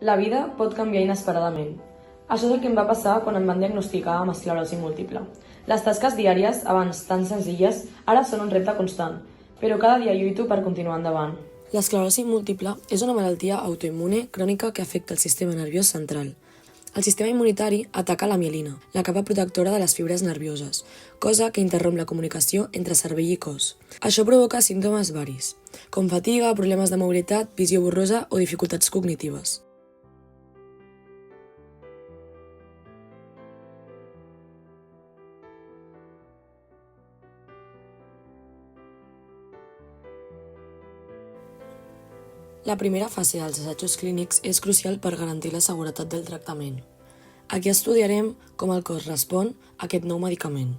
La vida pot canviar inesperadament. Això és el que em va passar quan em van diagnosticar amb esclerosi múltiple. Les tasques diàries, abans tan senzilles, ara són un repte constant, però cada dia lluito per continuar endavant. L'esclerosi múltiple és una malaltia autoimmune crònica que afecta el sistema nerviós central. El sistema immunitari ataca la mielina, la capa protectora de les fibres nervioses, cosa que interromp la comunicació entre cervell i cos. Això provoca símptomes varis, com fatiga, problemes de mobilitat, visió borrosa o dificultats cognitives. La primera fase dels assajos clínics és crucial per garantir la seguretat del tractament. Aquí estudiarem com el cos respon a aquest nou medicament.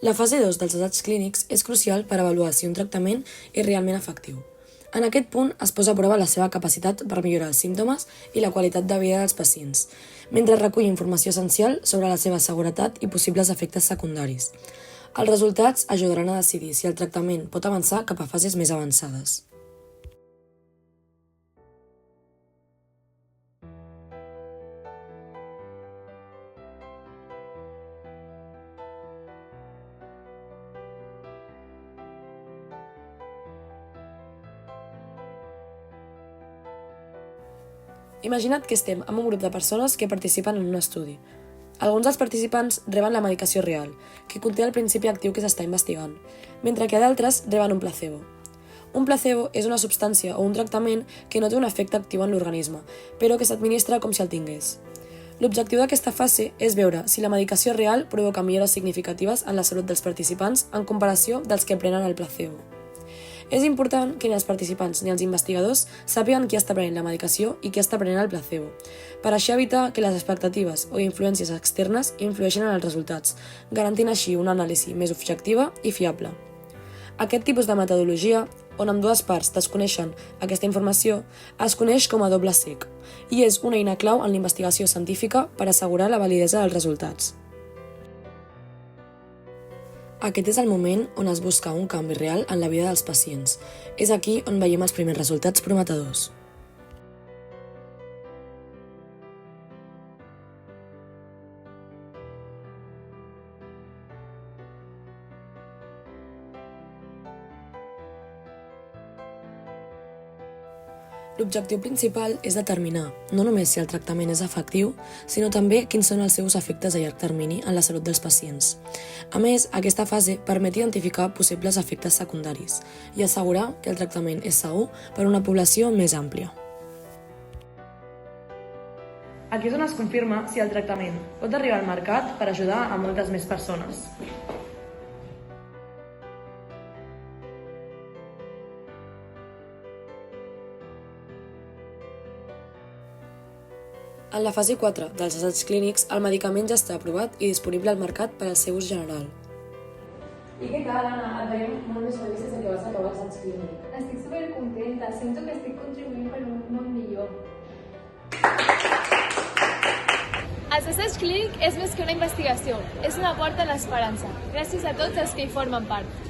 La fase 2 dels assaigs clínics és crucial per avaluar si un tractament és realment efectiu. En aquest punt es posa a prova la seva capacitat per millorar els símptomes i la qualitat de vida dels pacients, mentre recull informació essencial sobre la seva seguretat i possibles efectes secundaris. Els resultats ajudaran a decidir si el tractament pot avançar cap a fases més avançades. Imagina't que estem amb un grup de persones que participen en un estudi. Alguns dels participants reben la medicació real, que conté el principi actiu que s'està investigant, mentre que d'altres reben un placebo. Un placebo és una substància o un tractament que no té un efecte actiu en l'organisme, però que s'administra com si el tingués. L'objectiu d'aquesta fase és veure si la medicació real provoca millores significatives en la salut dels participants en comparació dels que prenen el placebo. És important que ni els participants ni els investigadors sàpiguen qui està prenent la medicació i qui està prenent el placebo, per així evitar que les expectatives o influències externes influeixin en els resultats, garantint així una anàlisi més objectiva i fiable. Aquest tipus de metodologia, on ambdues parts desconeixen aquesta informació, es coneix com a doble cec i és una eina clau en la investigació científica per assegurar la validesa dels resultats. Aquest és el moment on es busca un canvi real en la vida dels pacients. És aquí on veiem els primers resultats prometedors. L'objectiu principal és determinar no només si el tractament és efectiu, sinó també quins són els seus efectes a llarg termini en la salut dels pacients. A més, aquesta fase permet identificar possibles efectes secundaris i assegurar que el tractament és segur per a una població més àmplia. Aquí és on es confirma si el tractament pot arribar al mercat per ajudar a moltes més persones. En la fase 4 dels assaigs clínics, el medicament ja està aprovat i disponible al mercat per al seu ús general. I què tal, Anna? Et veiem molt més feliç des que vas acabar els assaig clínics. Estic supercontenta, sento que estic contribuint per un món millor. El assaig clínic és més que una investigació, és una porta a l'esperança. Gràcies a tots els que hi formen part.